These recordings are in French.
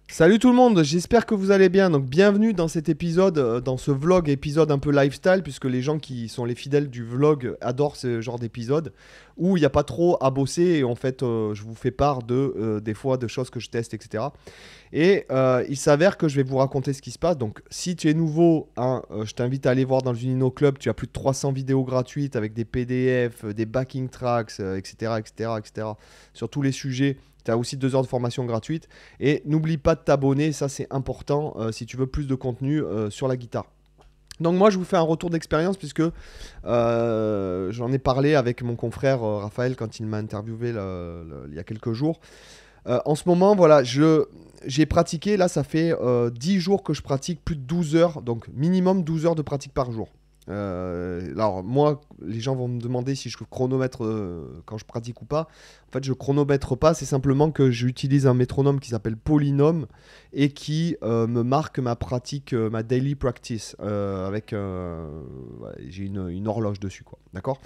Salut tout le monde, j'espère que vous allez bien. Donc bienvenue dans cet épisode, dans ce vlog épisode un peu lifestyle, puisque les gens qui sont les fidèles du vlog adorent ce genre d'épisode où il n'y a pas trop à bosser et en fait je vous fais part de des fois de choses que je teste, etc. Et il s'avère que je vais vous raconter ce qui se passe. Donc si tu es nouveau, hein, je t'invite à aller voir dans le Unino Club. Tu as plus de 300 vidéos gratuites avec des PDF, des backing tracks, etc., etc., etc. sur tous les sujets. Tu as aussi 2 heures de formation gratuite. Et n'oublie pas de t'abonner, ça c'est important si tu veux plus de contenu sur la guitare. Donc moi je vous fais un retour d'expérience puisque j'en ai parlé avec mon confrère Raphaël quand il m'a interviewé il y a quelques jours. En ce moment, voilà, j'ai pratiqué, là ça fait 10 jours que je pratique plus de 12 heures, donc minimum 12 heures de pratique par jour. Alors moi, les gens vont me demander si je chronomètre quand je pratique ou pas. En fait, je chronomètre pas, c'est simplement que j'utilise un métronome qui s'appelle Polynome et qui me marque ma pratique, ma daily practice, avec ouais, j'ai une horloge dessus, quoi. D'accord.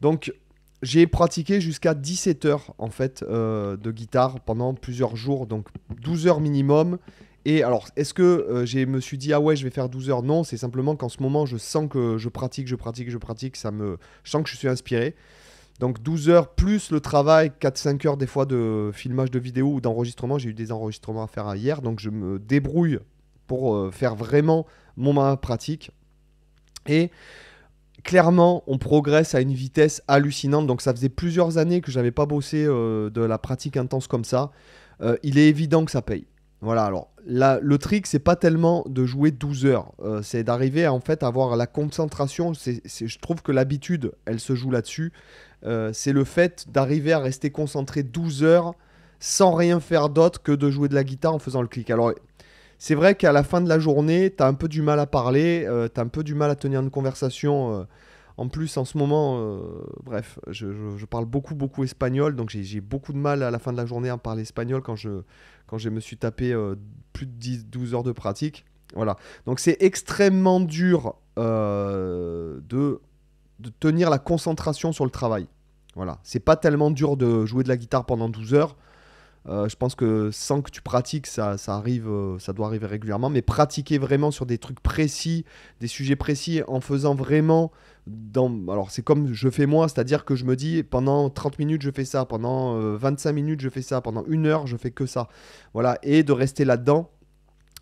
Donc j'ai pratiqué jusqu'à 17 heures en fait de guitare pendant plusieurs jours, donc 12 heures minimum. Et alors, est-ce que je me suis dit, ah ouais, je vais faire 12 heures? Non, c'est simplement qu'en ce moment, je sens que je pratique, je sens que je suis inspiré. Donc 12 heures plus le travail, 4-5 heures des fois de filmage de vidéo ou d'enregistrement. J'ai eu des enregistrements à faire hier, donc je me débrouille pour faire vraiment ma pratique. Et clairement, on progresse à une vitesse hallucinante. Donc ça faisait plusieurs années que j'avais pas bossé de la pratique intense comme ça. Il est évident que ça paye. Voilà, alors là, le trick, c'est pas tellement de jouer 12 heures, c'est d'arriver à en fait avoir la concentration. Je trouve que l'habitude, elle se joue là-dessus. C'est le fait d'arriver à rester concentré 12 heures sans rien faire d'autre que de jouer de la guitare en faisant le clic. Alors, c'est vrai qu'à la fin de la journée, tu as un peu du mal à parler, tu as un peu du mal à tenir une conversation. En plus, en ce moment, bref, je parle beaucoup, beaucoup espagnol, donc j'ai beaucoup de mal à la fin de la journée à parler espagnol quand je me suis tapé plus de 10-12 heures de pratique. Voilà. Donc c'est extrêmement dur de tenir la concentration sur le travail. Voilà. C'est pas tellement dur de jouer de la guitare pendant 12 heures. Je pense que sans que tu pratiques, ça arrive, ça doit arriver régulièrement. Mais pratiquer vraiment sur des trucs précis, des sujets précis, en faisant vraiment alors c'est comme je fais moi, c'est-à-dire que je me dis pendant 30 minutes je fais ça, pendant 25 minutes je fais ça, pendant 1 heure je fais que ça. Voilà, et de rester là-dedans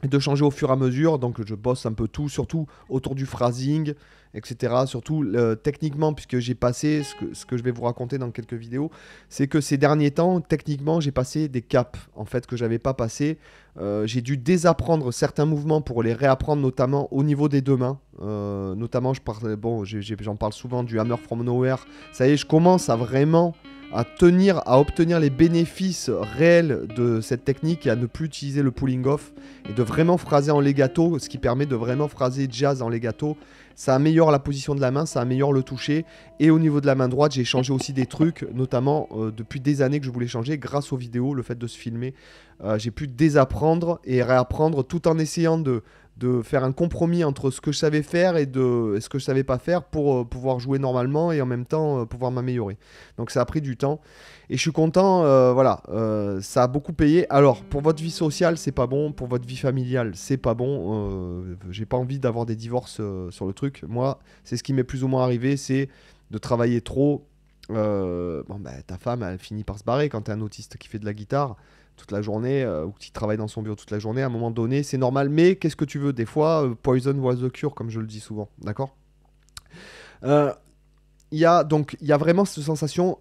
et de changer au fur et à mesure. Donc je bosse un peu tout, surtout autour du phrasing, etc. Surtout techniquement, puisque j'ai passé ce que je vais vous raconter dans quelques vidéos, c'est que ces derniers temps, techniquement, j'ai passé des caps en fait que j'avais pas passé. J'ai dû désapprendre certains mouvements pour les réapprendre, notamment au niveau des 2 mains. Notamment, j'en parle souvent du Hammer from Nowhere. Ça y est, je commence à vraiment à obtenir les bénéfices réels de cette technique et à ne plus utiliser le pulling off et de vraiment phraser en legato, ce qui permet de vraiment phraser jazz en legato. Ça améliore la position de la main, ça améliore le toucher. Et au niveau de la main droite, j'ai changé aussi des trucs, notamment depuis des années que je voulais changer grâce aux vidéos, le fait de se filmer. J'ai pu désapprendre et réapprendre tout en essayant de faire un compromis entre ce que je savais faire et ce que je savais pas faire pour pouvoir jouer normalement et en même temps pouvoir m'améliorer. Donc ça a pris du temps et je suis content. Voilà, ça a beaucoup payé. Alors pour votre vie sociale, c'est pas bon. Pour votre vie familiale, c'est pas bon. J'ai pas envie d'avoir des divorces sur le truc. Moi, c'est ce qui m'est plus ou moins arrivé, c'est de travailler trop. Bon, bah, ta femme, elle finit par se barrer quand t'es un autiste qui fait de la guitare toute la journée ou qui travaille dans son bureau toute la journée. À un moment donné, c'est normal. Mais qu'est-ce que tu veux? Des fois, poison was the cure, comme je le dis souvent. D'accord. Euh, il y a vraiment cette sensation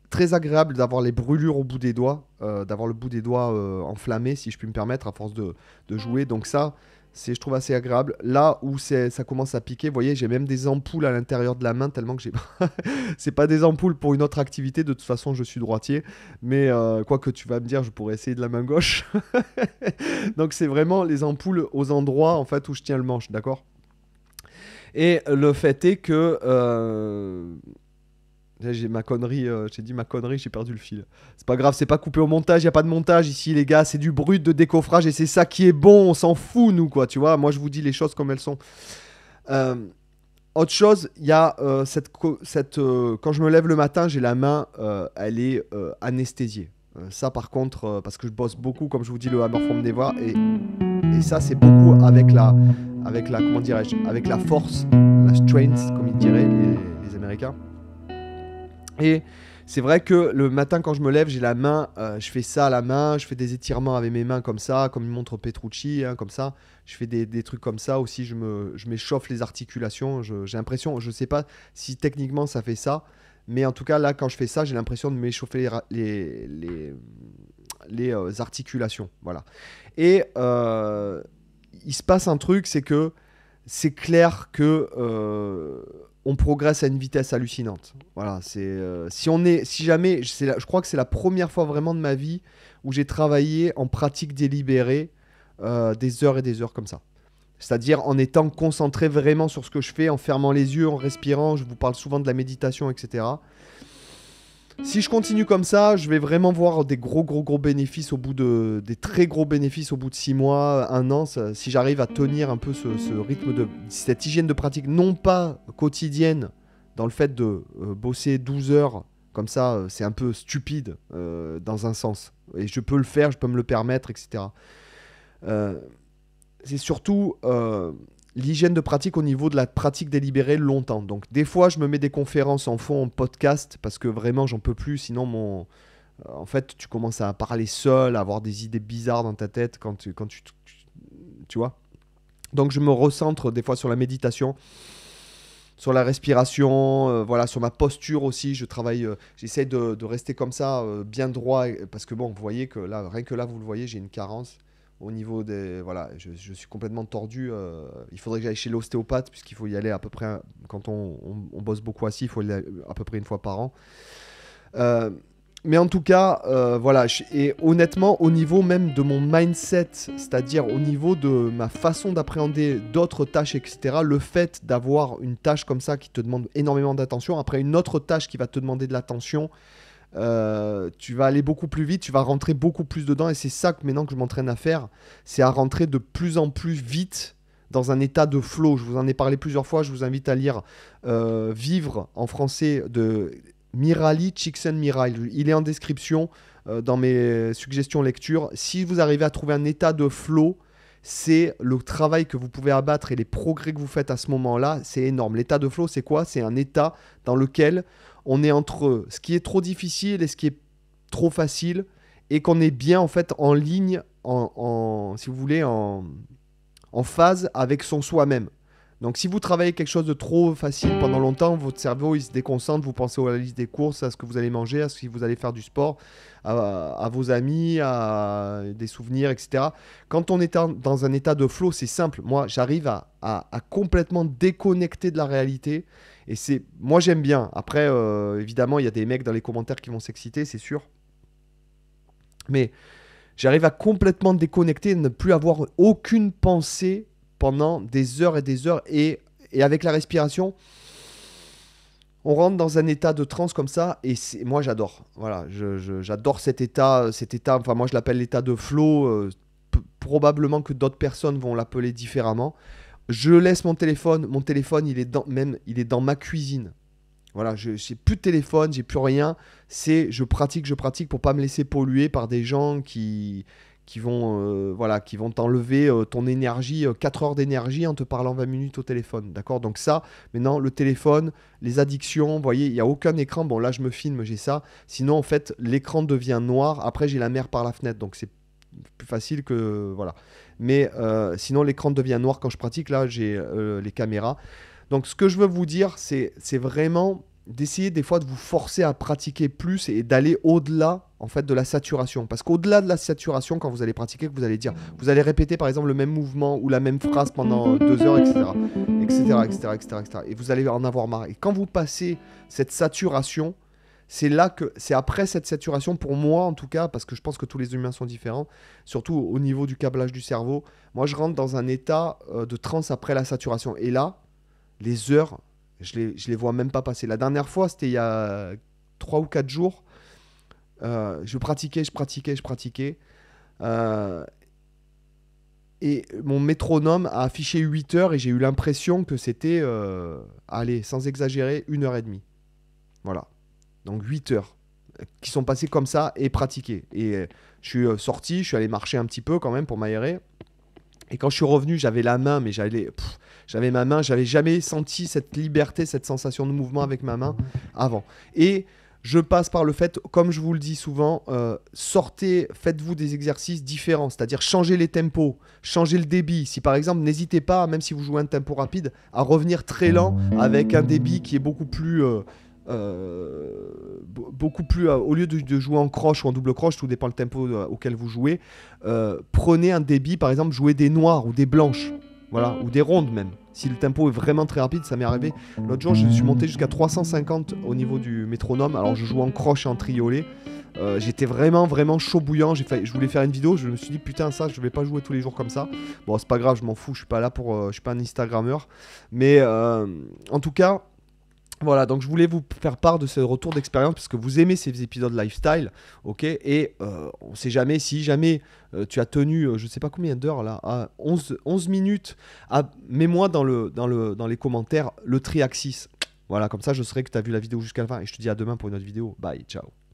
très agréable d'avoir les brûlures au bout des doigts, d'avoir le bout des doigts enflammé, si je puis me permettre, à force de jouer. Donc ça, je trouve assez agréable. Là où ça commence à piquer, vous voyez, j'ai même des ampoules à l'intérieur de la main, tellement que j'ai... c'est pas des ampoules pour une autre activité, de toute façon je suis droitier, mais quoi que tu vas me dire, je pourrais essayer de la main gauche. Donc c'est vraiment les ampoules aux endroits en fait où je tiens le manche, d'accord. Et le fait est que j'ai ma connerie, j'ai dit ma connerie, j'ai perdu le fil. C'est pas grave, c'est pas coupé au montage, y a pas de montage ici les gars, c'est du brut de décoffrage et c'est ça qui est bon, on s'en fout nous quoi, tu vois. Moi je vous dis les choses comme elles sont. Euh, Autre chose, il y a quand je me lève le matin, j'ai la main, elle est anesthésiée. Ça par contre, parce que je bosse beaucoup, comme je vous dis, le Hammer from Never, et ça c'est beaucoup comment dirais-je, avec la force, la strength, comme ils diraient les Américains. Et c'est vrai que le matin quand je me lève, j'ai la main, je fais ça à la main, je fais des étirements avec mes mains comme ça, comme il montre Petrucci, hein, comme ça. Je fais des trucs comme ça aussi, je m'échauffe les articulations. J'ai l'impression, je sais pas si techniquement ça fait ça, mais en tout cas là quand je fais ça, j'ai l'impression de m'échauffer les articulations. Voilà. Et il se passe un truc, c'est que c'est clair que on progresse à une vitesse hallucinante. Voilà, si jamais, je crois que c'est la première fois vraiment de ma vie où j'ai travaillé en pratique délibérée des heures et des heures comme ça. C'est-à-dire en étant concentré vraiment sur ce que je fais, en fermant les yeux, en respirant. Je vous parle souvent de la méditation, etc. Si je continue comme ça, je vais vraiment voir des gros bénéfices des très gros bénéfices au bout de 6 mois, 1 an, si j'arrive à tenir un peu ce rythme cette hygiène de pratique, non pas quotidienne, dans le fait de bosser 12 heures, comme ça, c'est un peu stupide dans un sens. Et je peux le faire, je peux me le permettre, etc. C'est surtout l'hygiène de pratique au niveau de la pratique délibérée longtemps. Donc des fois, je me mets des conférences en fond, en podcast, parce que vraiment, j'en peux plus. Sinon, en fait, tu commences à parler seul, à avoir des idées bizarres dans ta tête quand tu vois. Donc je me recentre des fois sur la méditation, sur la respiration, voilà, sur ma posture aussi. Je travaille, j'essaie de rester comme ça, bien droit, parce que bon, vous voyez que là, rien que là, vous le voyez, j'ai une carence. Au niveau des... Voilà, je suis complètement tordu. Il faudrait que j'aille chez l'ostéopathe, puisqu'il faut y aller à peu près... Quand on bosse beaucoup assis, il faut y aller à peu près 1 fois par an. Mais en tout cas, voilà. Et honnêtement, au niveau même de mon mindset, c'est-à-dire au niveau de ma façon d'appréhender d'autres tâches, etc., le fait d'avoir une tâche comme ça qui te demande énormément d'attention, après une autre tâche qui va te demander de l'attention... tu vas aller beaucoup plus vite, tu vas rentrer beaucoup plus dedans, et c'est ça que maintenant que je m'entraîne à faire, c'est à rentrer de plus en plus vite dans un état de flow. Je vous en ai parlé plusieurs fois, je vous invite à lire Vivre en français de Mihaly Csikszentmihalyi. Il est en description dans mes suggestions lecture. Si vous arrivez à trouver un état de flow, c'est le travail que vous pouvez abattre et les progrès que vous faites à ce moment-là, c'est énorme. L'état de flow, c'est quoi? C'est un état dans lequel on est entre ce qui est trop difficile et ce qui est trop facile, et qu'on est bien en fait en ligne, si vous voulez, en phase avec son soi-même. Donc si vous travaillez quelque chose de trop facile pendant longtemps, votre cerveau il se déconcentre, vous pensez à la liste des courses, à ce que vous allez manger, à ce que vous allez faire du sport, à vos amis, à des souvenirs, etc. Quand on est dans un état de flow, c'est simple. Moi, j'arrive à complètement déconnecter de la réalité. Et moi, j'aime bien. Après, évidemment, il y a des mecs dans les commentaires qui vont s'exciter, c'est sûr. Mais j'arrive à complètement déconnecter, ne plus avoir aucune pensée pendant des heures et des heures. Et avec la respiration, on rentre dans un état de transe comme ça. Et moi, j'adore. Voilà, j'adore cet état. Enfin, moi, je l'appelle l'état de flow. Probablement que d'autres personnes vont l'appeler différemment. Je laisse mon téléphone. Mon téléphone, il est dans ma cuisine. Voilà, je n'ai plus de téléphone, j'ai plus rien. Je pratique pour pas me laisser polluer par des gens qui vont t'enlever ton énergie, 4 heures d'énergie en te parlant 20 minutes au téléphone. D'accord? Donc ça, maintenant, le téléphone, les addictions, vous voyez, il n'y a aucun écran. Bon, là, je me filme, j'ai ça. Sinon, en fait, l'écran devient noir. Après, j'ai la mer par la fenêtre, donc c'est plus facile que... Voilà. Mais sinon, l'écran devient noir quand je pratique. Là, j'ai les caméras. Donc, ce que je veux vous dire, c'est vraiment d'essayer des fois de vous forcer à pratiquer plus et d'aller au-delà en fait de la saturation. Parce qu'au-delà de la saturation, quand vous allez pratiquer, que vous allez dire, vous allez répéter par exemple le même mouvement ou la même phrase pendant 2 heures, etc., etc., etc., etc., etc. Et vous allez en avoir marre. Et quand vous passez cette saturation, c'est après cette saturation, pour moi en tout cas, parce que je pense que tous les humains sont différents, surtout au niveau du câblage du cerveau, moi je rentre dans un état de transe après la saturation. Et là, les heures, je les vois même pas passer. La dernière fois, c'était il y a 3 ou 4 jours. Je pratiquais. Et mon métronome a affiché 8 heures et j'ai eu l'impression que c'était, allez, sans exagérer, 1 heure et demie. Voilà. Donc 8 heures. qui sont passés comme ça et pratiqués. Et je suis sorti, je suis allé marcher un petit peu quand même pour m'aérer. Et quand je suis revenu, j'avais la main, mais j'avais ma main, j'avais jamais senti cette liberté, cette sensation de mouvement avec ma main avant. Et je passe par le fait, comme je vous le dis souvent, sortez, faites-vous des exercices différents, c'est-à-dire changez les tempos, changez le débit. Si par exemple, n'hésitez pas, même si vous jouez un tempo rapide, à revenir très lent avec un débit qui est beaucoup plus... au lieu de jouer en croche ou en double croche, tout dépend le tempo auquel vous jouez, prenez un débit, par exemple, jouez des noires ou des blanches, voilà, ou des rondes même. Si le tempo est vraiment très rapide, ça m'est arrivé. L'autre jour, je suis monté jusqu'à 350 au niveau du métronome. Alors, je joue en croche et en triolet. J'étais vraiment chaud bouillant. Je voulais faire une vidéo. Je me suis dit, putain, ça, je vais pas jouer tous les jours comme ça. Bon, c'est pas grave, je m'en fous. Je suis pas là pour. Je suis pas un Instagrammeur. Mais en tout cas. Voilà, donc je voulais vous faire part de ce retour d'expérience parce que vous aimez ces épisodes lifestyle, ok. Et on sait jamais, si jamais tu as tenu, je sais pas combien d'heures là, à 11 minutes, mets-moi dans les commentaires le triaxis. Voilà, comme ça je saurai que tu as vu la vidéo jusqu'à la fin et je te dis à demain pour une autre vidéo. Bye, ciao.